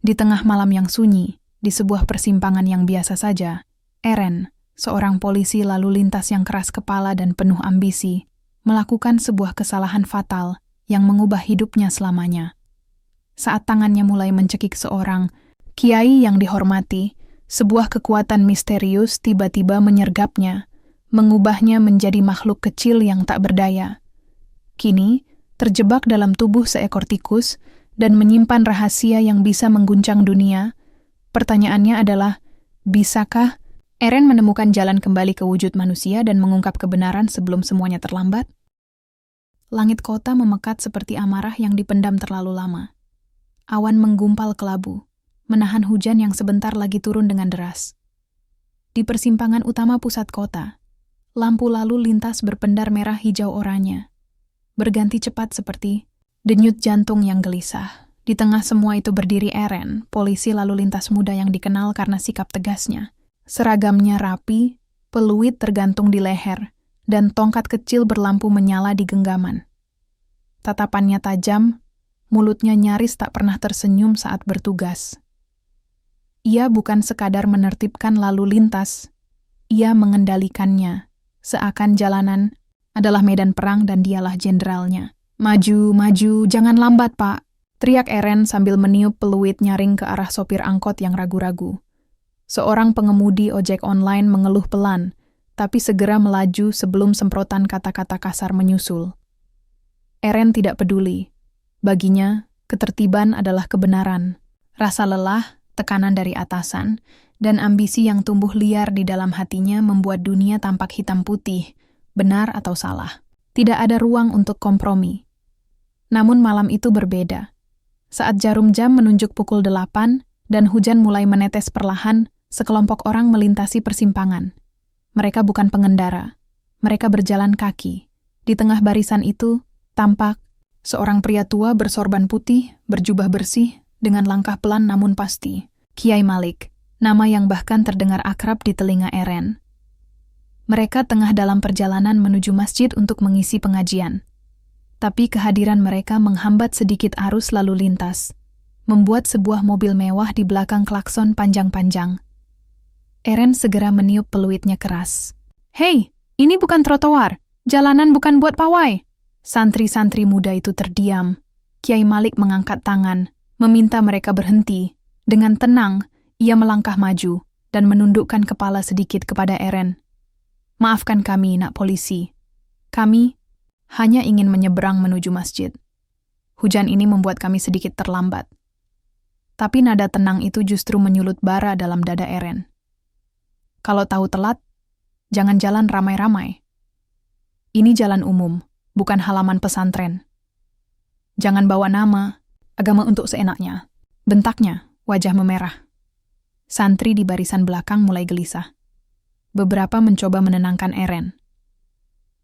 Di tengah malam yang sunyi, di sebuah persimpangan yang biasa saja, Eren, seorang polisi lalu lintas yang keras kepala dan penuh ambisi, melakukan sebuah kesalahan fatal yang mengubah hidupnya selamanya. Saat tangannya mulai mencekik seorang kiai yang dihormati, sebuah kekuatan misterius tiba-tiba menyergapnya, mengubahnya menjadi makhluk kecil yang tak berdaya. Kini, terjebak dalam tubuh seekor tikus dan menyimpan rahasia yang bisa mengguncang dunia, pertanyaannya adalah, bisakah Eren menemukan jalan kembali ke wujud manusia dan mengungkap kebenaran sebelum semuanya terlambat? Langit kota memekat seperti amarah yang dipendam terlalu lama. Awan menggumpal kelabu, menahan hujan yang sebentar lagi turun dengan deras. Di persimpangan utama pusat kota, lampu lalu lintas berpendar merah hijau oranye, berganti cepat seperti denyut jantung yang gelisah. Di tengah semua itu berdiri Eren, polisi lalu lintas muda yang dikenal karena sikap tegasnya. Seragamnya rapi, peluit tergantung di leher, dan tongkat kecil berlampu menyala di genggaman. Tatapannya tajam, mulutnya nyaris tak pernah tersenyum saat bertugas. Ia bukan sekadar menertibkan lalu lintas, ia mengendalikannya, seakan jalanan adalah medan perang dan dialah jenderalnya. "Maju, maju, jangan lambat, Pak!" teriak Eren sambil meniup peluit nyaring ke arah sopir angkot yang ragu-ragu. Seorang pengemudi ojek online mengeluh pelan, tapi segera melaju sebelum semprotan kata-kata kasar menyusul. Eren tidak peduli. Baginya, ketertiban adalah kebenaran. Rasa lelah, tekanan dari atasan, dan ambisi yang tumbuh liar di dalam hatinya membuat dunia tampak hitam putih, benar atau salah. Tidak ada ruang untuk kompromi. Namun malam itu berbeda. Saat jarum jam menunjuk pukul 8 dan hujan mulai menetes perlahan, sekelompok orang melintasi persimpangan. Mereka bukan pengendara. Mereka berjalan kaki. Di tengah barisan itu, tampak seorang pria tua bersorban putih, berjubah bersih, dengan langkah pelan namun pasti. Kiai Malik, nama yang bahkan terdengar akrab di telinga Eren. Mereka tengah dalam perjalanan menuju masjid untuk mengisi pengajian. Tapi kehadiran mereka menghambat sedikit arus lalu lintas, membuat sebuah mobil mewah di belakang klakson panjang-panjang. Eren segera meniup peluitnya keras. "Hei, ini bukan trotoar. Jalanan bukan buat pawai." Santri-santri muda itu terdiam. Kiai Malik mengangkat tangan, meminta mereka berhenti. Dengan tenang, ia melangkah maju dan menundukkan kepala sedikit kepada Eren. "Maafkan kami, Nak Polisi. Kami hanya ingin menyeberang menuju masjid. Hujan ini membuat kami sedikit terlambat." Tapi nada tenang itu justru menyulut bara dalam dada Eren. "Kalau tahu telat, jangan jalan ramai-ramai. Ini jalan umum, bukan halaman pesantren. Jangan bawa nama, agama untuk seenaknya." Bentaknya, wajah memerah. Santri di barisan belakang mulai gelisah. Beberapa mencoba menenangkan Eren.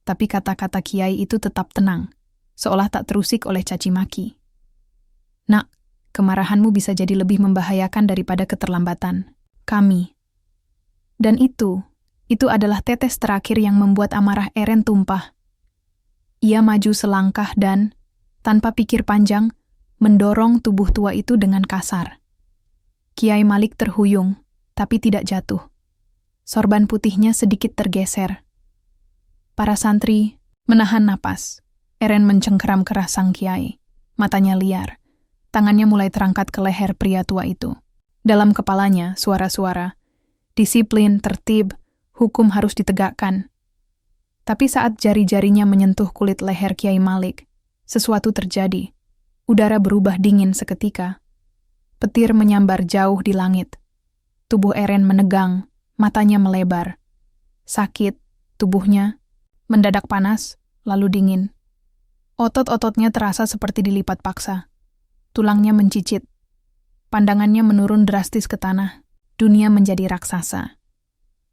Tapi kata-kata kiai itu tetap tenang, seolah tak terusik oleh caci maki. "Nak, kemarahanmu bisa jadi lebih membahayakan daripada keterlambatan. Kami." Dan itu adalah tetes terakhir yang membuat amarah Eren tumpah. Ia maju selangkah dan, tanpa pikir panjang, mendorong tubuh tua itu dengan kasar. Kiai Malik terhuyung, tapi tidak jatuh. Sorban putihnya sedikit tergeser. Para santri menahan napas. Eren mencengkeram keras sang kiai. Matanya liar. Tangannya mulai terangkat ke leher pria tua itu. Dalam kepalanya, suara-suara. Disiplin, tertib, hukum harus ditegakkan. Tapi saat jari-jarinya menyentuh kulit leher Kiai Malik, sesuatu terjadi. Udara berubah dingin seketika. Petir menyambar jauh di langit. Tubuh Eren menegang, matanya melebar. Sakit, tubuhnya mendadak panas, lalu dingin. Otot-ototnya terasa seperti dilipat paksa. Tulangnya mencicit. Pandangannya menurun drastis ke tanah. Dunia menjadi raksasa.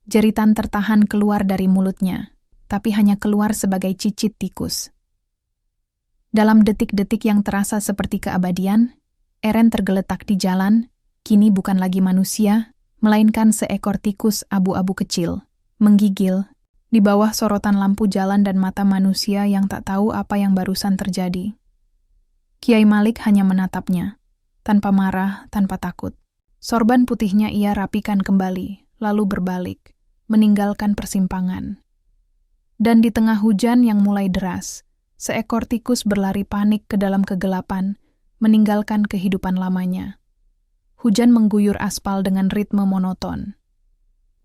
Jeritan tertahan keluar dari mulutnya, tapi hanya keluar sebagai cicit tikus. Dalam detik-detik yang terasa seperti keabadian, Eren tergeletak di jalan, kini bukan lagi manusia, melainkan seekor tikus abu-abu kecil, menggigil, di bawah sorotan lampu jalan dan mata manusia yang tak tahu apa yang barusan terjadi. Kiai Malik hanya menatapnya, tanpa marah, tanpa takut. Sorban putihnya ia rapikan kembali, lalu berbalik, meninggalkan persimpangan. Dan di tengah hujan yang mulai deras, seekor tikus berlari panik ke dalam kegelapan, meninggalkan kehidupan lamanya. Hujan mengguyur aspal dengan ritme monoton.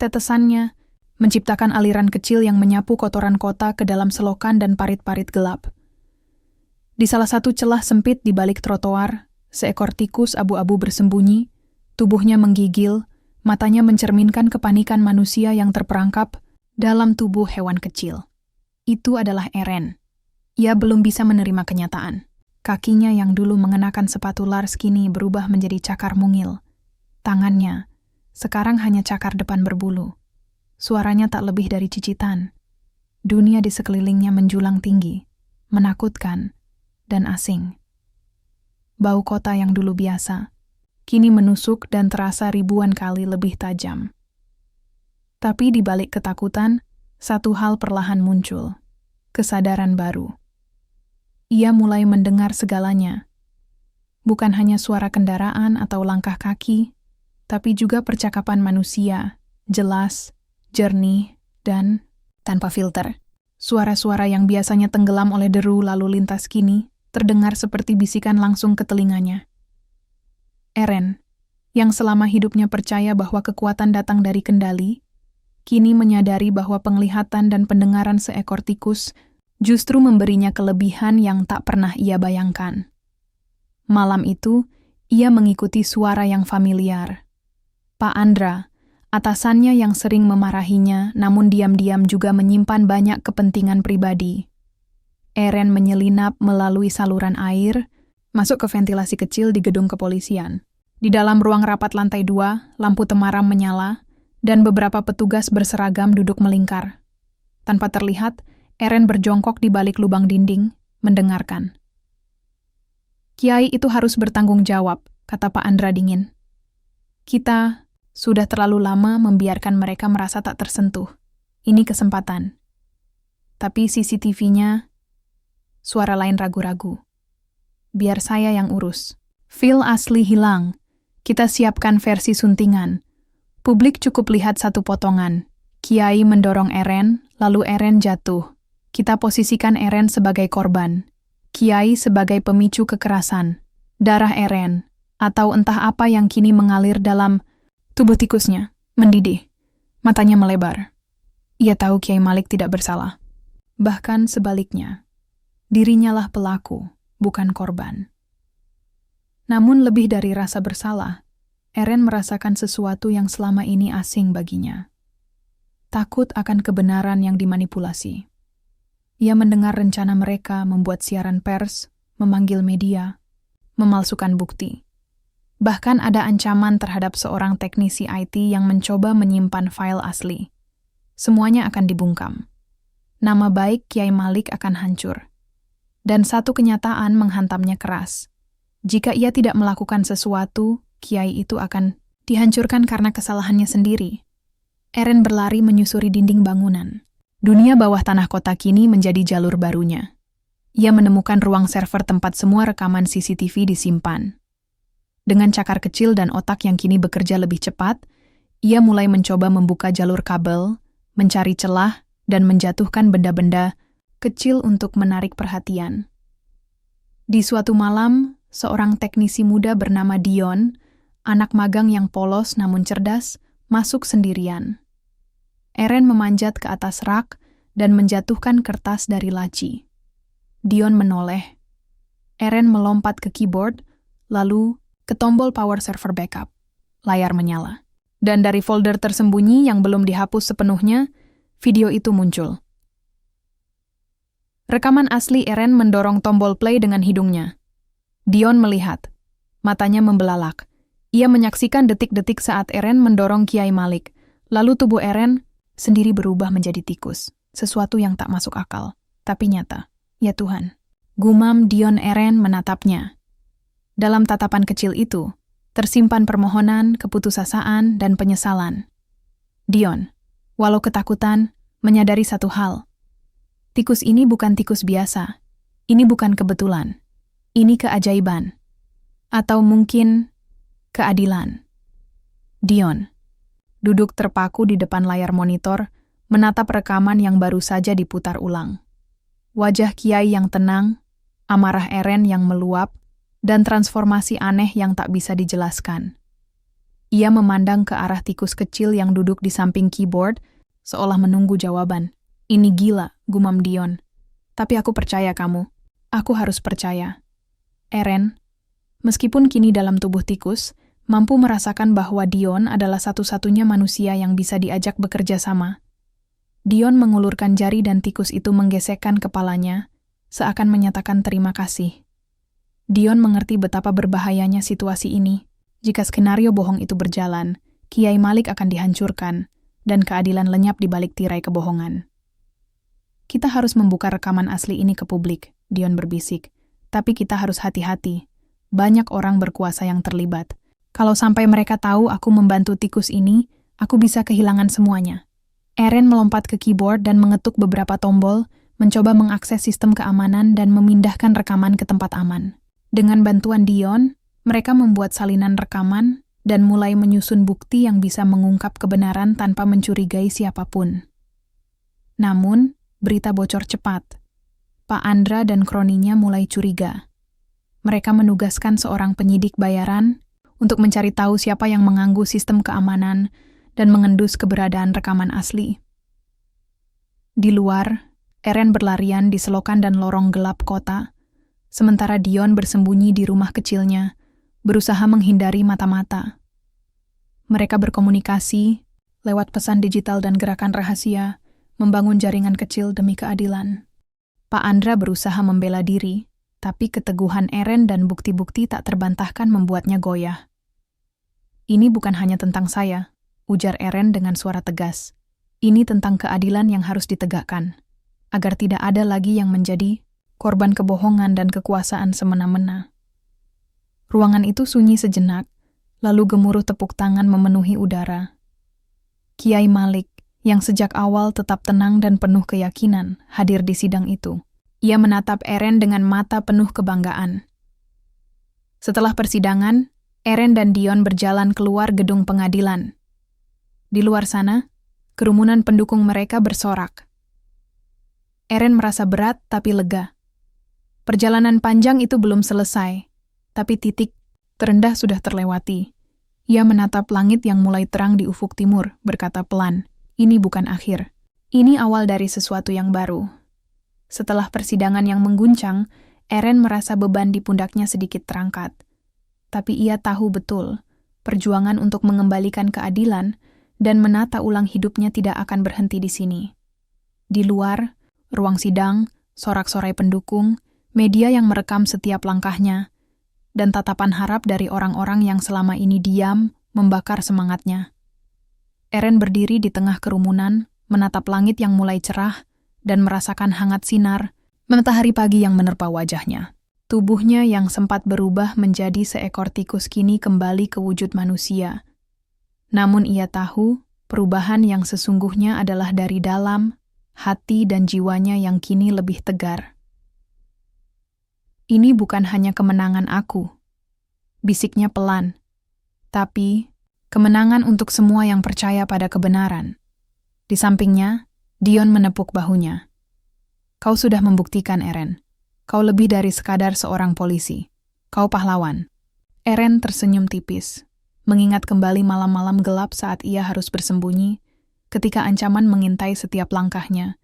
Tetesannya menciptakan aliran kecil yang menyapu kotoran kota ke dalam selokan dan parit-parit gelap. Di salah satu celah sempit di balik trotoar, seekor tikus abu-abu bersembunyi, tubuhnya menggigil, matanya mencerminkan kepanikan manusia yang terperangkap dalam tubuh hewan kecil. Itu adalah Eren. Ia belum bisa menerima kenyataan. Kakinya yang dulu mengenakan sepatu Lars kini berubah menjadi cakar mungil. Tangannya sekarang hanya cakar depan berbulu. Suaranya tak lebih dari cicitan. Dunia di sekelilingnya menjulang tinggi, menakutkan, dan asing. Bau kota yang dulu biasa, kini menusuk dan terasa ribuan kali lebih tajam. Tapi di balik ketakutan, satu hal perlahan muncul. Kesadaran baru. Ia mulai mendengar segalanya. Bukan hanya suara kendaraan atau langkah kaki, tapi juga percakapan manusia, jelas, jernih, dan tanpa filter. Suara-suara yang biasanya tenggelam oleh deru lalu lintas kini terdengar seperti bisikan langsung ke telinganya. Eren, yang selama hidupnya percaya bahwa kekuatan datang dari kendali, kini menyadari bahwa penglihatan dan pendengaran seekor tikus justru memberinya kelebihan yang tak pernah ia bayangkan. Malam itu, ia mengikuti suara yang familiar. Pak Andra, atasannya yang sering memarahinya namun diam-diam juga menyimpan banyak kepentingan pribadi. Eren menyelinap melalui saluran air, masuk ke ventilasi kecil di gedung kepolisian. Di dalam ruang rapat lantai 2, lampu temaram menyala, dan beberapa petugas berseragam duduk melingkar. Tanpa terlihat, Eren berjongkok di balik lubang dinding, mendengarkan. "Kiai itu harus bertanggung jawab," kata Pak Andra dingin. "Kita sudah terlalu lama membiarkan mereka merasa tak tersentuh. Ini kesempatan." Tapi CCTV-nya, suara lain ragu-ragu. "Biar saya yang urus. File asli hilang. Kita siapkan versi suntingan. Publik cukup lihat satu potongan. Kiai mendorong Eren, lalu Eren jatuh. Kita posisikan Eren sebagai korban. Kiai sebagai pemicu kekerasan. Darah Eren, atau entah apa yang kini mengalir dalam tubuh tikusnya, mendidih. Matanya melebar. Ia tahu Kiai Malik tidak bersalah. Bahkan sebaliknya, dirinya lah pelaku, bukan korban. Namun lebih dari rasa bersalah, Eren merasakan sesuatu yang selama ini asing baginya. Takut akan kebenaran yang dimanipulasi. Ia mendengar rencana mereka membuat siaran pers, memanggil media, memalsukan bukti. Bahkan ada ancaman terhadap seorang teknisi IT yang mencoba menyimpan file asli. Semuanya akan dibungkam. Nama baik Kiai Malik akan hancur. Dan satu kenyataan menghantamnya keras. Jika ia tidak melakukan sesuatu, Kiai itu akan dihancurkan karena kesalahannya sendiri. Eren berlari menyusuri dinding bangunan. Dunia bawah tanah kota kini menjadi jalur barunya. Ia menemukan ruang server tempat semua rekaman CCTV disimpan. Dengan cakar kecil dan otak yang kini bekerja lebih cepat, ia mulai mencoba membuka jalur kabel, mencari celah, dan menjatuhkan benda-benda kecil untuk menarik perhatian. Di suatu malam, seorang teknisi muda bernama Dion, anak magang yang polos namun cerdas, masuk sendirian. Eren memanjat ke atas rak dan menjatuhkan kertas dari laci. Dion menoleh. Eren melompat ke keyboard, lalu ke tombol power server backup. Layar menyala. Dan dari folder tersembunyi yang belum dihapus sepenuhnya, video itu muncul. Rekaman asli Eren mendorong tombol play dengan hidungnya. Dion melihat. Matanya membelalak. Ia menyaksikan detik-detik saat Eren mendorong Kiai Malik. Lalu tubuh Eren sendiri berubah menjadi tikus. Sesuatu yang tak masuk akal, tapi nyata. Ya Tuhan. Gumam Dion. Eren menatapnya. Dalam tatapan kecil itu, tersimpan permohonan, keputusasaan, dan penyesalan. Dion, walau ketakutan, menyadari satu hal. Tikus ini bukan tikus biasa. Ini bukan kebetulan. Ini keajaiban. Atau mungkin keadilan. Dion duduk terpaku di depan layar monitor, menatap rekaman yang baru saja diputar ulang. Wajah Kiai yang tenang, amarah Eren yang meluap, dan transformasi aneh yang tak bisa dijelaskan. Ia memandang ke arah tikus kecil yang duduk di samping keyboard, seolah menunggu jawaban. Ini gila, gumam Dion. Tapi aku percaya kamu. Aku harus percaya. Eren, meskipun kini dalam tubuh tikus, mampu merasakan bahwa Dion adalah satu-satunya manusia yang bisa diajak bekerja sama. Dion mengulurkan jari dan tikus itu menggesekkan kepalanya, seakan menyatakan terima kasih. Dion mengerti betapa berbahayanya situasi ini. Jika skenario bohong itu berjalan, Kiai Malik akan dihancurkan, dan keadilan lenyap di balik tirai kebohongan. Kita harus membuka rekaman asli ini ke publik, Dion berbisik. Tapi kita harus hati-hati. Banyak orang berkuasa yang terlibat. Kalau sampai mereka tahu aku membantu tikus ini, aku bisa kehilangan semuanya. Eren melompat ke keyboard dan mengetuk beberapa tombol, mencoba mengakses sistem keamanan dan memindahkan rekaman ke tempat aman. Dengan bantuan Dion, mereka membuat salinan rekaman dan mulai menyusun bukti yang bisa mengungkap kebenaran tanpa mencurigai siapapun. Namun, berita bocor cepat. Pak Andra dan kroninya mulai curiga. Mereka menugaskan seorang penyidik bayaran untuk mencari tahu siapa yang mengganggu sistem keamanan dan mengendus keberadaan rekaman asli. Di luar, Eren berlarian di selokan dan lorong gelap kota, sementara Dion bersembunyi di rumah kecilnya, berusaha menghindari mata-mata. Mereka berkomunikasi lewat pesan digital dan gerakan rahasia, membangun jaringan kecil demi keadilan. Pak Andra berusaha membela diri, tapi keteguhan Eren dan bukti-bukti tak terbantahkan membuatnya goyah. Ini bukan hanya tentang saya, ujar Eren dengan suara tegas. Ini tentang keadilan yang harus ditegakkan, agar tidak ada lagi yang menjadi korban kebohongan dan kekuasaan semena-mena. Ruangan itu sunyi sejenak, lalu gemuruh tepuk tangan memenuhi udara. Kiai Malik, yang sejak awal tetap tenang dan penuh keyakinan, hadir di sidang itu. Ia menatap Eren dengan mata penuh kebanggaan. Setelah persidangan, Eren dan Dion berjalan keluar gedung pengadilan. Di luar sana, kerumunan pendukung mereka bersorak. Eren merasa berat tapi lega. Perjalanan panjang itu belum selesai, tapi titik terendah sudah terlewati. Ia menatap langit yang mulai terang di ufuk timur, berkata pelan, ini bukan akhir. Ini awal dari sesuatu yang baru. Setelah persidangan yang mengguncang, Eren merasa beban di pundaknya sedikit terangkat. Tapi ia tahu betul, perjuangan untuk mengembalikan keadilan dan menata ulang hidupnya tidak akan berhenti di sini. Di luar, ruang sidang, sorak-sorai pendukung, media yang merekam setiap langkahnya, dan tatapan harap dari orang-orang yang selama ini diam, membakar semangatnya. Eren berdiri di tengah kerumunan, menatap langit yang mulai cerah, dan merasakan hangat sinar, matahari pagi yang menerpa wajahnya. Tubuhnya yang sempat berubah menjadi seekor tikus kini kembali ke wujud manusia. Namun ia tahu, perubahan yang sesungguhnya adalah dari dalam, hati dan jiwanya yang kini lebih tegar. Ini bukan hanya kemenangan aku, bisiknya pelan, tapi kemenangan untuk semua yang percaya pada kebenaran. Di sampingnya, Dion menepuk bahunya. Kau sudah membuktikan, Eren. Kau lebih dari sekadar seorang polisi. Kau pahlawan. Eren tersenyum tipis, mengingat kembali malam-malam gelap saat ia harus bersembunyi, ketika ancaman mengintai setiap langkahnya,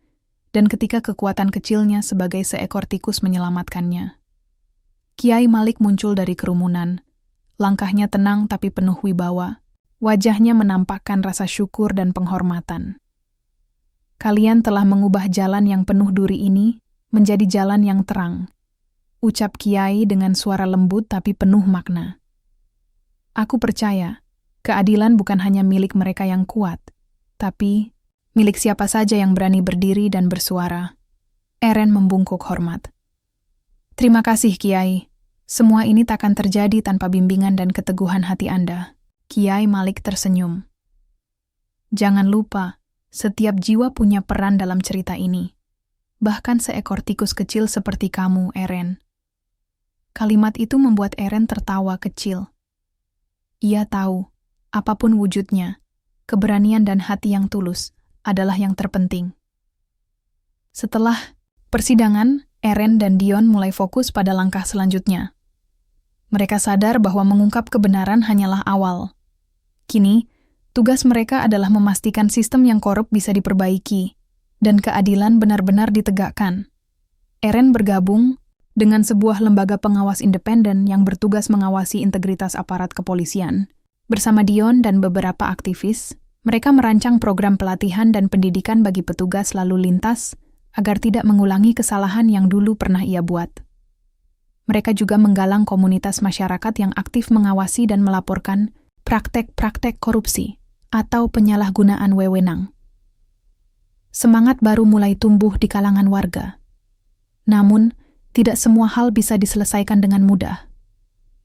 dan ketika kekuatan kecilnya sebagai seekor tikus menyelamatkannya. Kiai Malik muncul dari kerumunan. Langkahnya tenang tapi penuh wibawa. Wajahnya menampakkan rasa syukur dan penghormatan. Kalian telah mengubah jalan yang penuh duri ini menjadi jalan yang terang, ucap Kiai dengan suara lembut tapi penuh makna. Aku percaya, keadilan bukan hanya milik mereka yang kuat, tapi milik siapa saja yang berani berdiri dan bersuara. Eren membungkuk hormat. Terima kasih, Kiai. Semua ini takkan terjadi tanpa bimbingan dan keteguhan hati Anda. Kiai Malik tersenyum. Jangan lupa, setiap jiwa punya peran dalam cerita ini. Bahkan seekor tikus kecil seperti kamu, Eren. Kalimat itu membuat Eren tertawa kecil. Ia tahu, apapun wujudnya, keberanian dan hati yang tulus adalah yang terpenting. Setelah persidangan, Eren dan Dion mulai fokus pada langkah selanjutnya. Mereka sadar bahwa mengungkap kebenaran hanyalah awal. Kini, tugas mereka adalah memastikan sistem yang korup bisa diperbaiki dan keadilan benar-benar ditegakkan. Eren bergabung dengan sebuah lembaga pengawas independen yang bertugas mengawasi integritas aparat kepolisian. Bersama Dion dan beberapa aktivis, mereka merancang program pelatihan dan pendidikan bagi petugas lalu lintas agar tidak mengulangi kesalahan yang dulu pernah ia buat. Mereka juga menggalang komunitas masyarakat yang aktif mengawasi dan melaporkan praktek-praktek korupsi atau penyalahgunaan wewenang. Semangat baru mulai tumbuh di kalangan warga. Namun, tidak semua hal bisa diselesaikan dengan mudah.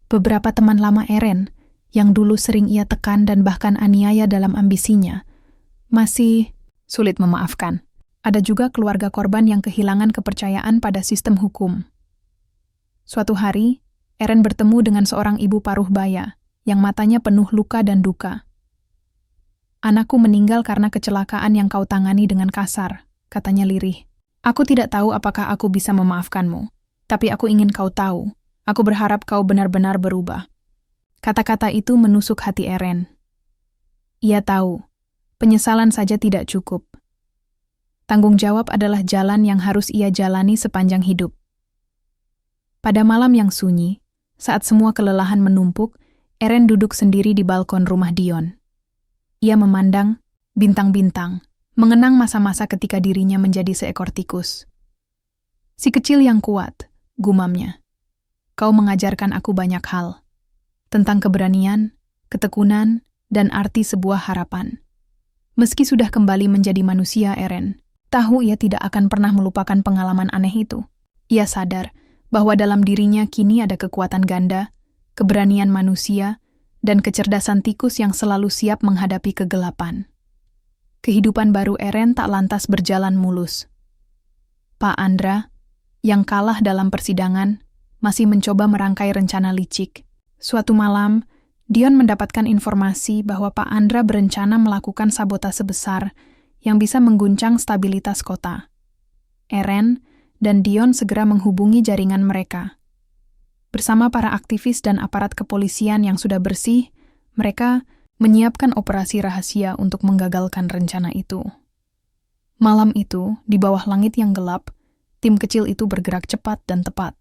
Beberapa teman lama Eren, yang dulu sering ia tekan dan bahkan aniaya dalam ambisinya, masih sulit memaafkan. Ada juga keluarga korban yang kehilangan kepercayaan pada sistem hukum. Suatu hari, Eren bertemu dengan seorang ibu paruh baya yang matanya penuh luka dan duka. "Anakku meninggal karena kecelakaan yang kau tangani dengan kasar," katanya lirih. "Aku tidak tahu apakah aku bisa memaafkanmu, tapi aku ingin kau tahu. Aku berharap kau benar-benar berubah." Kata-kata itu menusuk hati Eren. Ia tahu, penyesalan saja tidak cukup. Tanggung jawab adalah jalan yang harus ia jalani sepanjang hidup. Pada malam yang sunyi, saat semua kelelahan menumpuk, Eren duduk sendiri di balkon rumah Dion. Ia memandang bintang-bintang, mengenang masa-masa ketika dirinya menjadi seekor tikus. "Si kecil yang kuat," gumamnya. "Kau mengajarkan aku banyak hal. Tentang keberanian, ketekunan, dan arti sebuah harapan." Meski sudah kembali menjadi manusia, Eren tahu ia tidak akan pernah melupakan pengalaman aneh itu. Ia sadar bahwa dalam dirinya kini ada kekuatan ganda, keberanian manusia, dan kecerdasan tikus yang selalu siap menghadapi kegelapan. Kehidupan baru Eren tak lantas berjalan mulus. Pak Andra, yang kalah dalam persidangan, masih mencoba merangkai rencana licik. Suatu malam, Dion mendapatkan informasi bahwa Pak Andra berencana melakukan sabotase besar yang bisa mengguncang stabilitas kota. Eren dan Dion segera menghubungi jaringan mereka. Bersama para aktivis dan aparat kepolisian yang sudah bersih, mereka menyiapkan operasi rahasia untuk menggagalkan rencana itu. Malam itu, di bawah langit yang gelap, tim kecil itu bergerak cepat dan tepat.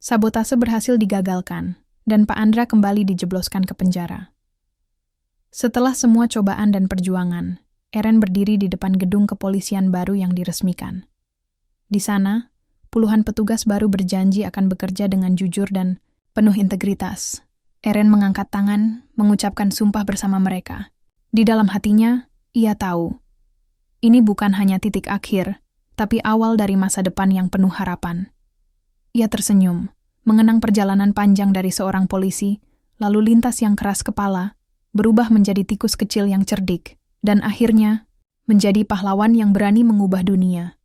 Sabotase berhasil digagalkan, dan Pak Andra kembali dijebloskan ke penjara. Setelah semua cobaan dan perjuangan, Eren berdiri di depan gedung kepolisian baru yang diresmikan. Di sana, puluhan petugas baru berjanji akan bekerja dengan jujur dan penuh integritas. Eren mengangkat tangan, mengucapkan sumpah bersama mereka. Di dalam hatinya, ia tahu, ini bukan hanya titik akhir, tapi awal dari masa depan yang penuh harapan. Ia tersenyum, mengenang perjalanan panjang dari seorang polisi, lalu lintas yang keras kepala, berubah menjadi tikus kecil yang cerdik, dan akhirnya menjadi pahlawan yang berani mengubah dunia.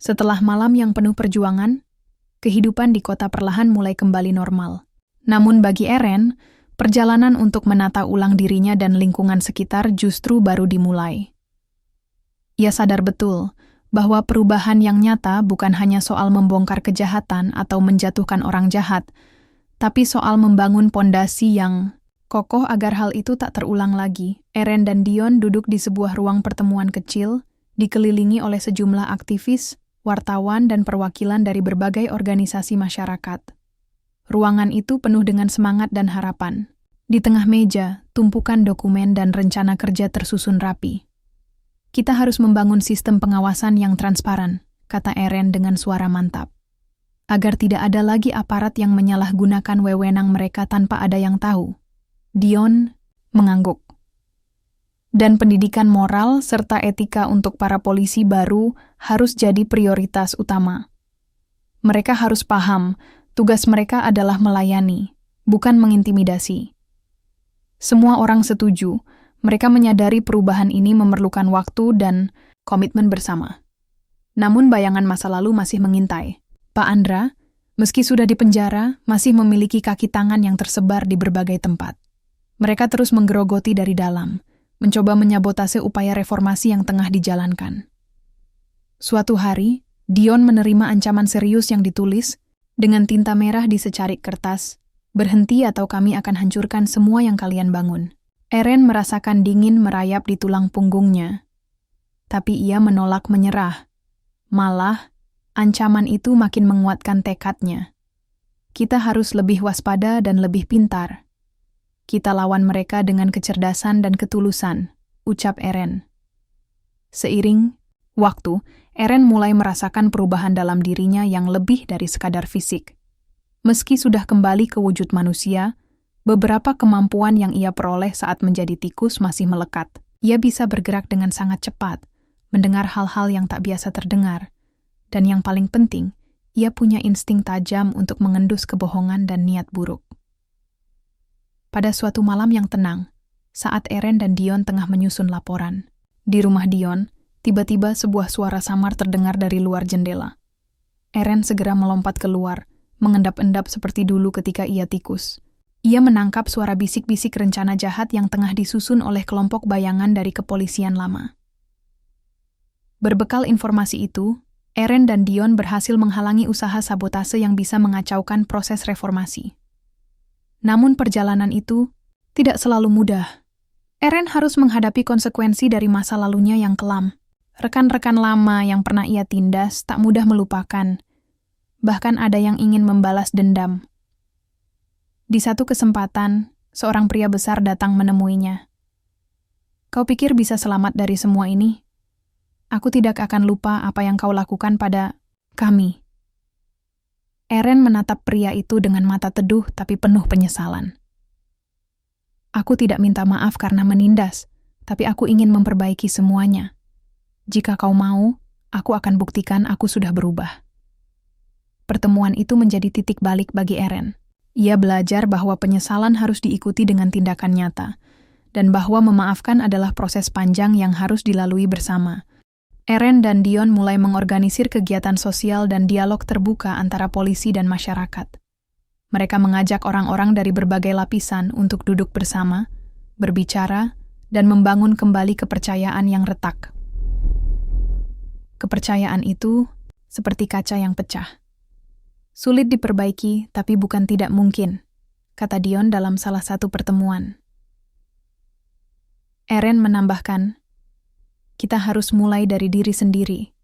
Setelah malam yang penuh perjuangan, kehidupan di kota perlahan mulai kembali normal. Namun bagi Eren, perjalanan untuk menata ulang dirinya dan lingkungan sekitar justru baru dimulai. Ia sadar betul bahwa perubahan yang nyata bukan hanya soal membongkar kejahatan atau menjatuhkan orang jahat, tapi soal membangun pondasi yang kokoh agar hal itu tak terulang lagi. Eren dan Dion duduk di sebuah ruang pertemuan kecil, dikelilingi oleh sejumlah aktivis, wartawan, dan perwakilan dari berbagai organisasi masyarakat. Ruangan itu penuh dengan semangat dan harapan. Di tengah meja, tumpukan dokumen dan rencana kerja tersusun rapi. "Kita harus membangun sistem pengawasan yang transparan," kata Eren dengan suara mantap. "Agar tidak ada lagi aparat yang menyalahgunakan wewenang mereka tanpa ada yang tahu." Dion mengangguk. "Dan pendidikan moral serta etika untuk para polisi baru harus jadi prioritas utama. Mereka harus paham, tugas mereka adalah melayani, bukan mengintimidasi." Semua orang setuju, mereka menyadari perubahan ini memerlukan waktu dan komitmen bersama. Namun bayangan masa lalu masih mengintai. Pak Andra, Meski sudah dipenjara, masih memiliki kaki tangan yang tersebar di berbagai tempat. Mereka terus menggerogoti dari dalam, mencoba menyabotase upaya reformasi yang tengah dijalankan. Suatu hari, Dion menerima ancaman serius yang ditulis dengan tinta merah di secarik kertas, "Berhenti atau kami akan hancurkan semua yang kalian bangun." Eren merasakan dingin merayap di tulang punggungnya. Tapi ia menolak menyerah. Malah, ancaman itu makin menguatkan tekadnya. Kita harus lebih waspada dan lebih pintar. Kita lawan mereka dengan kecerdasan dan ketulusan, ucap Eren. Seiring waktu, Eren mulai merasakan perubahan dalam dirinya yang lebih dari sekadar fisik. Meski sudah kembali ke wujud manusia, beberapa kemampuan yang ia peroleh saat menjadi tikus masih melekat. Ia bisa bergerak dengan sangat cepat, mendengar hal-hal yang tak biasa terdengar, dan yang paling penting, ia punya insting tajam untuk mengendus kebohongan dan niat buruk. Pada suatu malam yang tenang, saat Eren dan Dion tengah menyusun laporan, di rumah Dion, tiba-tiba sebuah suara samar terdengar dari luar jendela. Eren segera melompat keluar, mengendap-endap seperti dulu ketika ia tikus. Ia menangkap suara bisik-bisik rencana jahat yang tengah disusun oleh kelompok bayangan dari kepolisian lama. Berbekal informasi itu, Eren dan Dion berhasil menghalangi usaha sabotase yang bisa mengacaukan proses reformasi. Namun perjalanan itu tidak selalu mudah. Eren harus menghadapi konsekuensi dari masa lalunya yang kelam. Rekan-rekan lama yang pernah ia tindas tak mudah melupakan. Bahkan ada yang ingin membalas dendam. Di satu kesempatan, seorang pria besar datang menemuinya. "Kau pikir bisa selamat dari semua ini? Aku tidak akan lupa apa yang kau lakukan pada kami." Eren menatap pria itu dengan mata teduh tapi penuh penyesalan. "Aku tidak minta maaf karena menindas, tapi aku ingin memperbaiki semuanya. Jika kau mau, aku akan buktikan aku sudah berubah." Pertemuan itu menjadi titik balik bagi Eren. Ia belajar bahwa penyesalan harus diikuti dengan tindakan nyata, dan bahwa memaafkan adalah proses panjang yang harus dilalui bersama. Eren dan Dion mulai mengorganisir kegiatan sosial dan dialog terbuka antara polisi dan masyarakat. Mereka mengajak orang-orang dari berbagai lapisan untuk duduk bersama, berbicara, dan membangun kembali kepercayaan yang retak. Kepercayaan itu seperti kaca yang pecah. "Sulit diperbaiki, tapi bukan tidak mungkin," kata Dion dalam salah satu pertemuan. Eren menambahkan, "Kita harus mulai dari diri sendiri.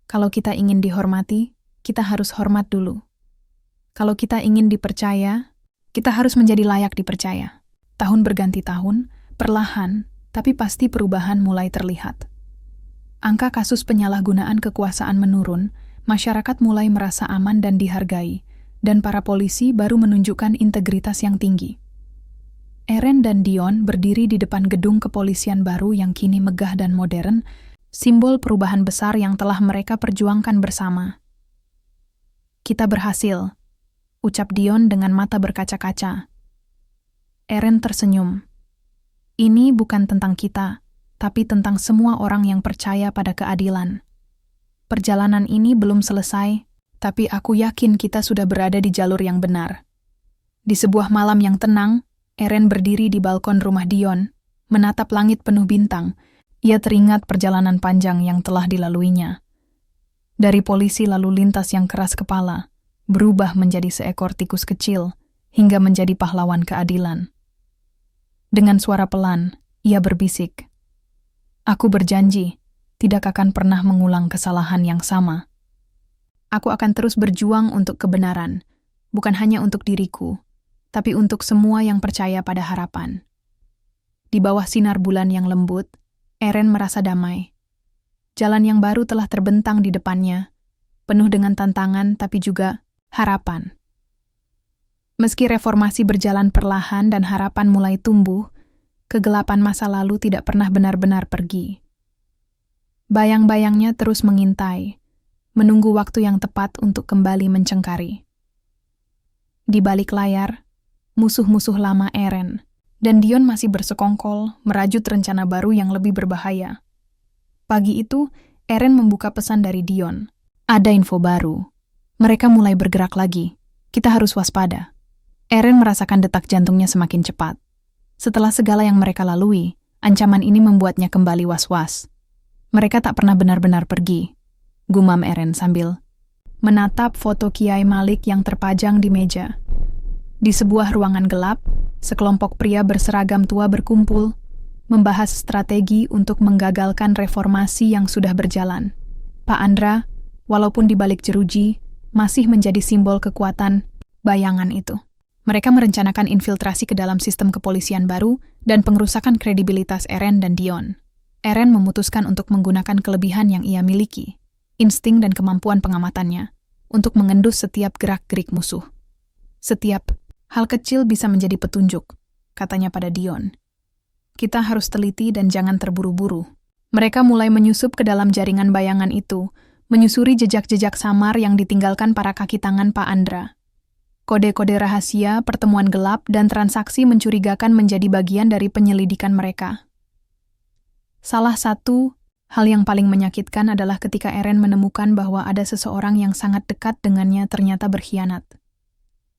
Kalau kita ingin dihormati, kita harus hormat dulu. Kalau kita ingin dipercaya, kita harus menjadi layak dipercaya." Tahun berganti tahun, perlahan, tapi pasti perubahan mulai terlihat. Angka kasus penyalahgunaan kekuasaan menurun, masyarakat mulai merasa aman dan dihargai, dan para polisi baru menunjukkan integritas yang tinggi. Eren dan Dion berdiri di depan gedung kepolisian baru yang kini megah dan modern, simbol perubahan besar yang telah mereka perjuangkan bersama. "Kita berhasil," ucap Dion dengan mata berkaca-kaca. Eren tersenyum. "Ini bukan tentang kita, tapi tentang semua orang yang percaya pada keadilan. Perjalanan ini belum selesai, tapi aku yakin kita sudah berada di jalur yang benar." Di sebuah malam yang tenang, Eren berdiri di balkon rumah Dion, menatap langit penuh bintang. Ia teringat perjalanan panjang yang telah dilaluinya. Dari polisi lalu lintas yang keras kepala, berubah menjadi seekor tikus kecil, hingga menjadi pahlawan keadilan. Dengan suara pelan, ia berbisik, "Aku berjanji, tidak akan pernah mengulang kesalahan yang sama. Aku akan terus berjuang untuk kebenaran, bukan hanya untuk diriku, tapi untuk semua yang percaya pada harapan." Di bawah sinar bulan yang lembut, Eren merasa damai. Jalan yang baru telah terbentang di depannya, penuh dengan tantangan tapi juga harapan. Meski reformasi berjalan perlahan dan harapan mulai tumbuh, kegelapan masa lalu tidak pernah benar-benar pergi. Bayang-bayangnya terus mengintai, menunggu waktu yang tepat untuk kembali mencengkari. Di balik layar, musuh-musuh lama Eren dan Dion masih bersekongkol merajut rencana baru yang lebih berbahaya. Pagi itu, Eren membuka pesan dari Dion. "Ada info baru. Mereka mulai bergerak lagi. Kita harus waspada. Eren merasakan detak jantungnya semakin cepat. Setelah segala yang mereka lalui, ancaman ini membuatnya kembali was-was. Mereka tak pernah benar-benar pergi, gumam Eren sambil menatap foto Kiai Malik yang terpajang di meja. Di sebuah ruangan gelap, sekelompok pria berseragam tua berkumpul, membahas strategi untuk menggagalkan reformasi yang sudah berjalan. Pak Andra, walaupun di balik jeruji, masih menjadi simbol kekuatan bayangan itu. Mereka merencanakan infiltrasi ke dalam sistem kepolisian baru dan pengrusakan kredibilitas Eren dan Dion. Eren memutuskan untuk menggunakan kelebihan yang ia miliki, insting dan kemampuan pengamatannya, untuk mengendus setiap gerak-gerik musuh. Setiap hal kecil bisa menjadi petunjuk, katanya pada Dion. Kita harus teliti dan jangan terburu-buru. Mereka mulai menyusup ke dalam jaringan bayangan itu, menyusuri jejak-jejak samar yang ditinggalkan para kaki tangan Pak Andra. Kode-kode rahasia, pertemuan gelap, dan transaksi mencurigakan menjadi bagian dari penyelidikan mereka. Salah satu hal yang paling menyakitkan adalah ketika Eren menemukan bahwa ada seseorang yang sangat dekat dengannya ternyata berkhianat.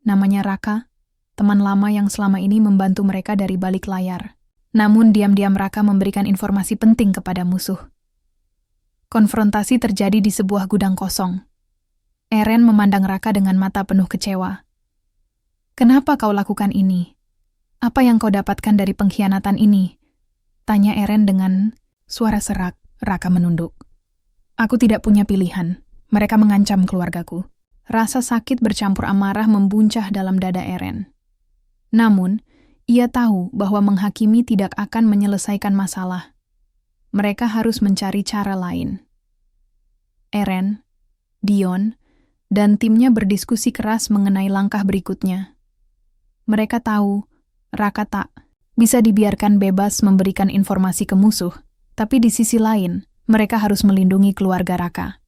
Namanya Raka, teman lama yang selama ini membantu mereka dari balik layar. Namun diam-diam Raka memberikan informasi penting kepada musuh. Konfrontasi terjadi di sebuah gudang kosong. Eren memandang Raka dengan mata penuh kecewa. Kenapa kau lakukan ini? Apa yang kau dapatkan dari pengkhianatan ini? Tanya Eren dengan suara serak. Raka menunduk. Aku tidak punya pilihan. Mereka mengancam keluargaku. Rasa sakit bercampur amarah membuncah dalam dada Eren. Namun, ia tahu bahwa menghakimi tidak akan menyelesaikan masalah. Mereka harus mencari cara lain. Eren, Dion, dan timnya berdiskusi keras mengenai langkah berikutnya. Mereka tahu, Raka tak bisa dibiarkan bebas memberikan informasi ke musuh, tapi di sisi lain, mereka harus melindungi keluarga Raka.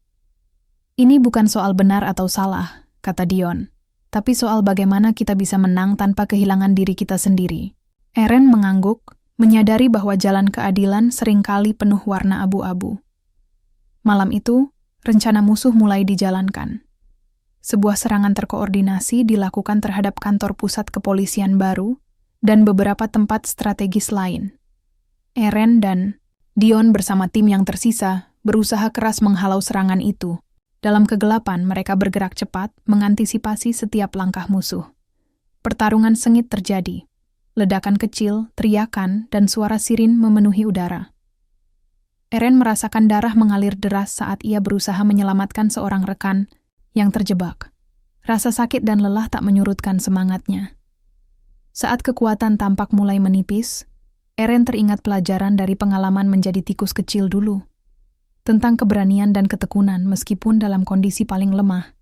Ini bukan soal benar atau salah, kata Dion, tapi soal bagaimana kita bisa menang tanpa kehilangan diri kita sendiri. Eren mengangguk, menyadari bahwa jalan keadilan seringkali penuh warna abu-abu. Malam itu, rencana musuh mulai dijalankan. Sebuah serangan terkoordinasi dilakukan terhadap kantor pusat kepolisian baru dan beberapa tempat strategis lain. Eren dan Dion bersama tim yang tersisa berusaha keras menghalau serangan itu. Dalam kegelapan, mereka bergerak cepat mengantisipasi setiap langkah musuh. Pertarungan sengit terjadi. Ledakan kecil, teriakan, dan suara sirin memenuhi udara. Eren merasakan darah mengalir deras saat ia berusaha menyelamatkan seorang rekan yang terjebak. Rasa sakit dan lelah tak menyurutkan semangatnya. Saat kekuatan tampak mulai menipis, Eren teringat pelajaran dari pengalaman menjadi tikus kecil dulu. Tentang keberanian dan ketekunan meskipun dalam kondisi paling lemah.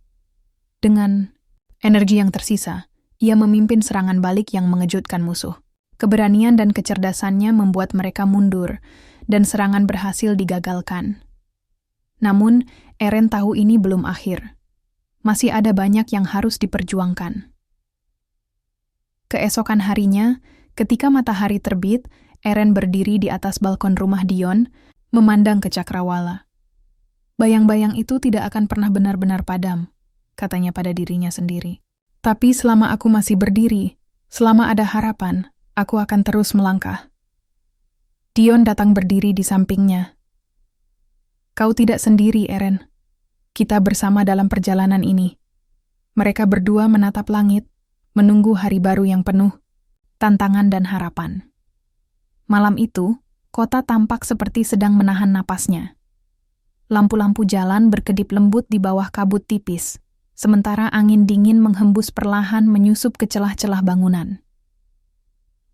Dengan energi yang tersisa, ia memimpin serangan balik yang mengejutkan musuh. Keberanian dan kecerdasannya membuat mereka mundur, dan serangan berhasil digagalkan. Namun, Eren tahu ini belum akhir. Masih ada banyak yang harus diperjuangkan. Keesokan harinya, ketika matahari terbit, Eren berdiri di atas balkon rumah Dion, memandang ke cakrawala. Bayang-bayang itu tidak akan pernah benar-benar padam, katanya pada dirinya sendiri. Tapi selama aku masih berdiri, selama ada harapan, aku akan terus melangkah. Dion datang berdiri di sampingnya. Kau tidak sendiri, Eren. Kita bersama dalam perjalanan ini. Mereka berdua menatap langit, menunggu hari baru yang penuh tantangan dan harapan. Malam itu, kota tampak seperti sedang menahan napasnya. Lampu-lampu jalan berkedip lembut di bawah kabut tipis, sementara angin dingin menghembus perlahan menyusup ke celah-celah bangunan.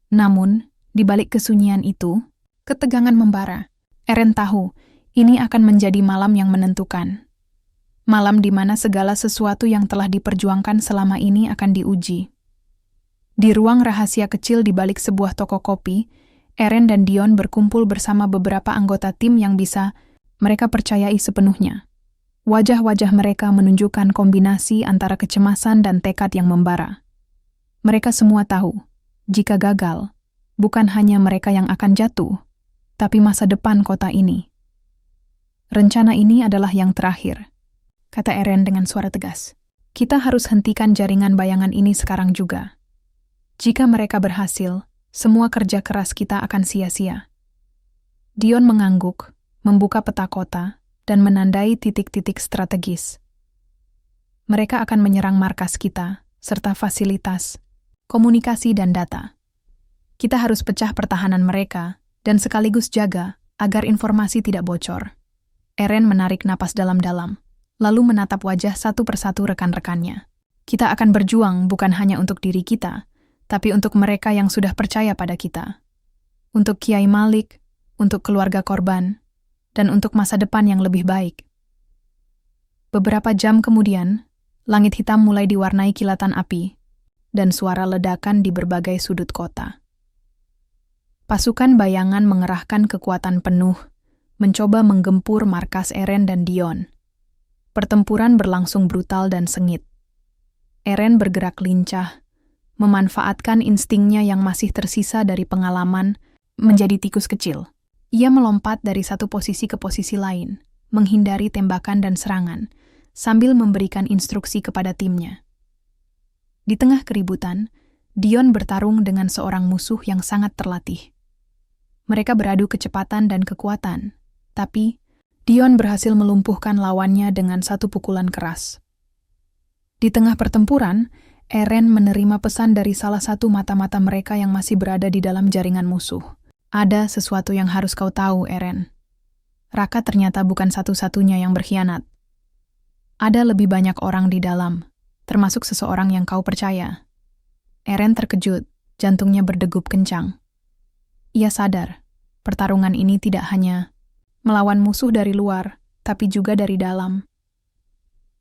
Namun, di balik kesunyian itu, ketegangan membara. Eren tahu, ini akan menjadi malam yang menentukan. Malam di mana segala sesuatu yang telah diperjuangkan selama ini akan diuji. Di ruang rahasia kecil di balik sebuah toko kopi, Eren dan Dion berkumpul bersama beberapa anggota tim yang bisa mereka percayai sepenuhnya. Wajah-wajah mereka menunjukkan kombinasi antara kecemasan dan tekad yang membara. Mereka semua tahu, jika gagal, bukan hanya mereka yang akan jatuh, tapi masa depan kota ini. Rencana ini adalah yang terakhir, kata Eren dengan suara tegas. Kita harus hentikan jaringan bayangan ini sekarang juga. Jika mereka berhasil, semua kerja keras kita akan sia-sia. Dion mengangguk, membuka peta kota, dan menandai titik-titik strategis. Mereka akan menyerang markas kita, serta fasilitas, komunikasi dan data. Kita harus pecah pertahanan mereka, dan sekaligus jaga agar informasi tidak bocor. Eren menarik napas dalam-dalam, lalu menatap wajah satu persatu rekan-rekannya. Kita akan berjuang bukan hanya untuk diri kita, tapi untuk mereka yang sudah percaya pada kita. Untuk Kiai Malik, untuk keluarga korban, dan untuk masa depan yang lebih baik. Beberapa jam kemudian, langit hitam mulai diwarnai kilatan api, dan suara ledakan di berbagai sudut kota. Pasukan bayangan mengerahkan kekuatan penuh, mencoba menggempur markas Eren dan Dion. Pertempuran berlangsung brutal dan sengit. Eren bergerak lincah, memanfaatkan instingnya yang masih tersisa dari pengalaman menjadi tikus kecil. Ia melompat dari satu posisi ke posisi lain, menghindari tembakan dan serangan, sambil memberikan instruksi kepada timnya. Di tengah keributan, Dion bertarung dengan seorang musuh yang sangat terlatih. Mereka beradu kecepatan dan kekuatan, tapi Dion berhasil melumpuhkan lawannya dengan satu pukulan keras. Di tengah pertempuran, Eren menerima pesan dari salah satu mata-mata mereka yang masih berada di dalam jaringan musuh. Ada sesuatu yang harus kau tahu, Eren. Raka ternyata bukan satu-satunya yang berkhianat. Ada lebih banyak orang di dalam, termasuk seseorang yang kau percaya. Eren terkejut, jantungnya berdegup kencang. Ia sadar, pertarungan ini tidak hanya melawan musuh dari luar, tapi juga dari dalam.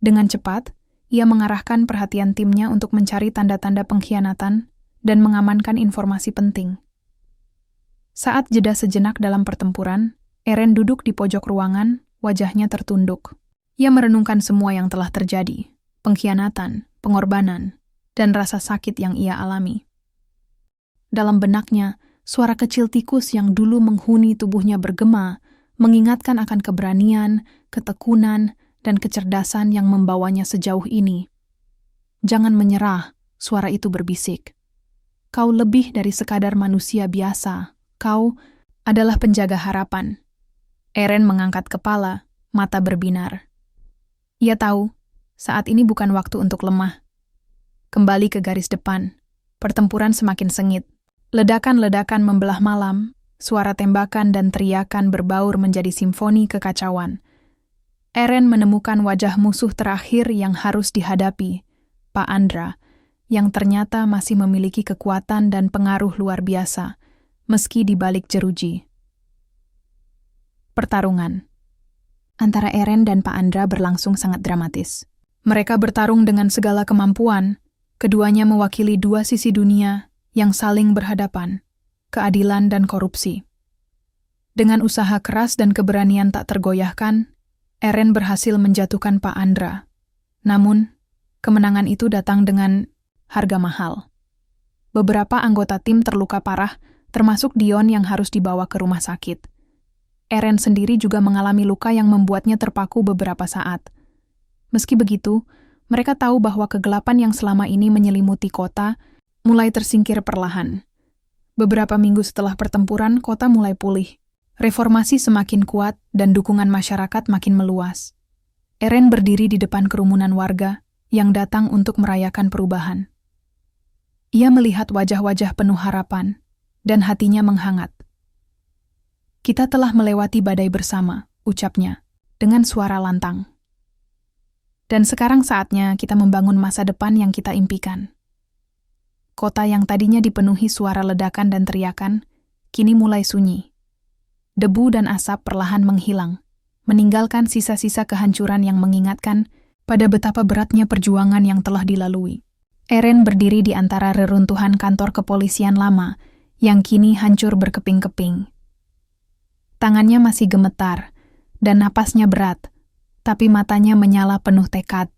Dengan cepat, ia mengarahkan perhatian timnya untuk mencari tanda-tanda pengkhianatan dan mengamankan informasi penting. Saat jeda sejenak dalam pertempuran, Eren duduk di pojok ruangan, wajahnya tertunduk. Ia merenungkan semua yang telah terjadi, pengkhianatan, pengorbanan, dan rasa sakit yang ia alami. Dalam benaknya, suara kecil tikus yang dulu menghuni tubuhnya bergema, mengingatkan akan keberanian, ketekunan, dan kecerdasan yang membawanya sejauh ini. Jangan menyerah, suara itu berbisik. Kau lebih dari sekadar manusia biasa. Kau adalah penjaga harapan. Eren mengangkat kepala, mata berbinar. Ia tahu, saat ini bukan waktu untuk lemah. Kembali ke garis depan, pertempuran semakin sengit. Ledakan-ledakan membelah malam, suara tembakan dan teriakan berbaur menjadi simfoni kekacauan. Eren menemukan wajah musuh terakhir yang harus dihadapi, Pak Andra, yang ternyata masih memiliki kekuatan dan pengaruh luar biasa, meski di balik jeruji. Pertarungan antara Eren dan Pak Andra berlangsung sangat dramatis. Mereka bertarung dengan segala kemampuan, keduanya mewakili dua sisi dunia yang saling berhadapan, keadilan dan korupsi. Dengan usaha keras dan keberanian tak tergoyahkan, Eren berhasil menjatuhkan Pak Andra. Namun, kemenangan itu datang dengan harga mahal. Beberapa anggota tim terluka parah, termasuk Dion yang harus dibawa ke rumah sakit. Eren sendiri juga mengalami luka yang membuatnya terpaku beberapa saat. Meski begitu, mereka tahu bahwa kegelapan yang selama ini menyelimuti kota mulai tersingkir perlahan. Beberapa minggu setelah pertempuran, kota mulai pulih. Reformasi semakin kuat dan dukungan masyarakat makin meluas. Eren berdiri di depan kerumunan warga yang datang untuk merayakan perubahan. Ia melihat wajah-wajah penuh harapan, dan hatinya menghangat. Kita telah melewati badai bersama, ucapnya, dengan suara lantang. Dan sekarang saatnya kita membangun masa depan yang kita impikan. Kota yang tadinya dipenuhi suara ledakan dan teriakan, kini mulai sunyi. Debu dan asap perlahan menghilang, meninggalkan sisa-sisa kehancuran yang mengingatkan pada betapa beratnya perjuangan yang telah dilalui. Eren berdiri di antara reruntuhan kantor kepolisian lama yang kini hancur berkeping-keping. Tangannya masih gemetar dan napasnya berat, tapi matanya menyala penuh tekad.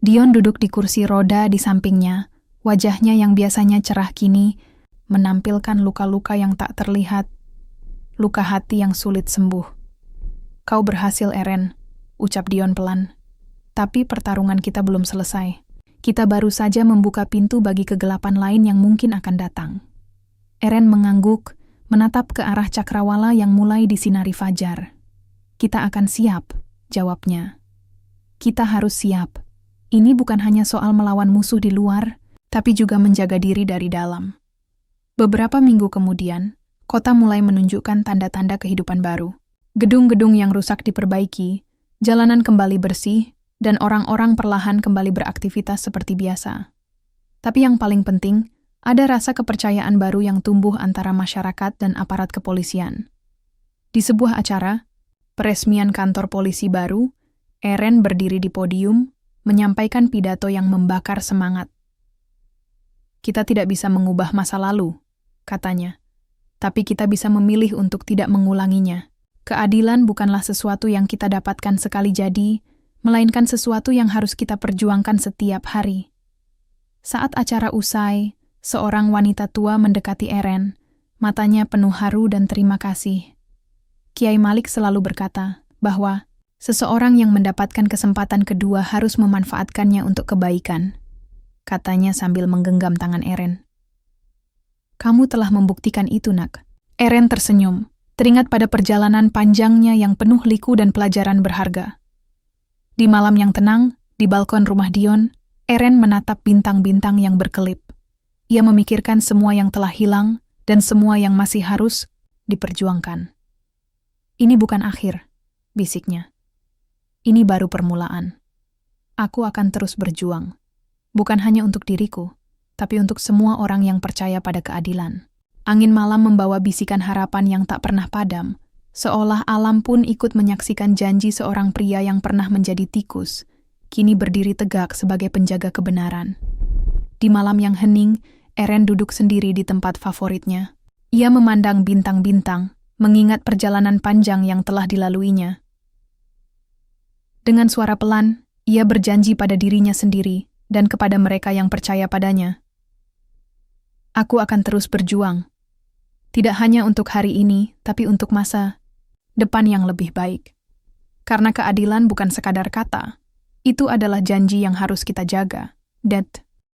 Dion duduk di kursi roda di sampingnya, wajahnya yang biasanya cerah kini menampilkan luka-luka yang tak terlihat, luka hati yang sulit sembuh. Kau berhasil, Eren, ucap Dion pelan. Tapi pertarungan kita belum selesai. Kita baru saja membuka pintu bagi kegelapan lain yang mungkin akan datang. Eren mengangguk, menatap ke arah cakrawala yang mulai disinari fajar. Kita akan siap, jawabnya. Kita harus siap. Ini bukan hanya soal melawan musuh di luar, tapi juga menjaga diri dari dalam. Beberapa minggu kemudian, kota mulai menunjukkan tanda-tanda kehidupan baru. Gedung-gedung yang rusak diperbaiki, jalanan kembali bersih, dan orang-orang perlahan kembali beraktivitas seperti biasa. Tapi yang paling penting, ada rasa kepercayaan baru yang tumbuh antara masyarakat dan aparat kepolisian. Di sebuah acara, peresmian kantor polisi baru, Eren berdiri di podium, menyampaikan pidato yang membakar semangat. Kita tidak bisa mengubah masa lalu, katanya. Tapi kita bisa memilih untuk tidak mengulanginya. Keadilan bukanlah sesuatu yang kita dapatkan sekali jadi, melainkan sesuatu yang harus kita perjuangkan setiap hari. Saat acara usai, seorang wanita tua mendekati Eren, matanya penuh haru dan terima kasih. Kiai Malik selalu berkata bahwa seseorang yang mendapatkan kesempatan kedua harus memanfaatkannya untuk kebaikan, katanya sambil menggenggam tangan Eren. Kamu telah membuktikan itu, Nak. Eren tersenyum, teringat pada perjalanan panjangnya yang penuh liku dan pelajaran berharga. Di malam yang tenang, di balkon rumah Dion, Eren menatap bintang-bintang yang berkelip. Ia memikirkan semua yang telah hilang dan semua yang masih harus diperjuangkan. Ini bukan akhir, bisiknya. Ini baru permulaan. Aku akan terus berjuang. Bukan hanya untuk diriku, tapi untuk semua orang yang percaya pada keadilan. Angin malam membawa bisikan harapan yang tak pernah padam, seolah alam pun ikut menyaksikan janji seorang pria yang pernah menjadi tikus, kini berdiri tegak sebagai penjaga kebenaran. Di malam yang hening, Eren duduk sendiri di tempat favoritnya. Ia memandang bintang-bintang, mengingat perjalanan panjang yang telah dilaluinya. Dengan suara pelan, ia berjanji pada dirinya sendiri dan kepada mereka yang percaya padanya. Aku akan terus berjuang. Tidak hanya untuk hari ini, tapi untuk masa depan yang lebih baik. Karena keadilan bukan sekadar kata. Itu adalah janji yang harus kita jaga.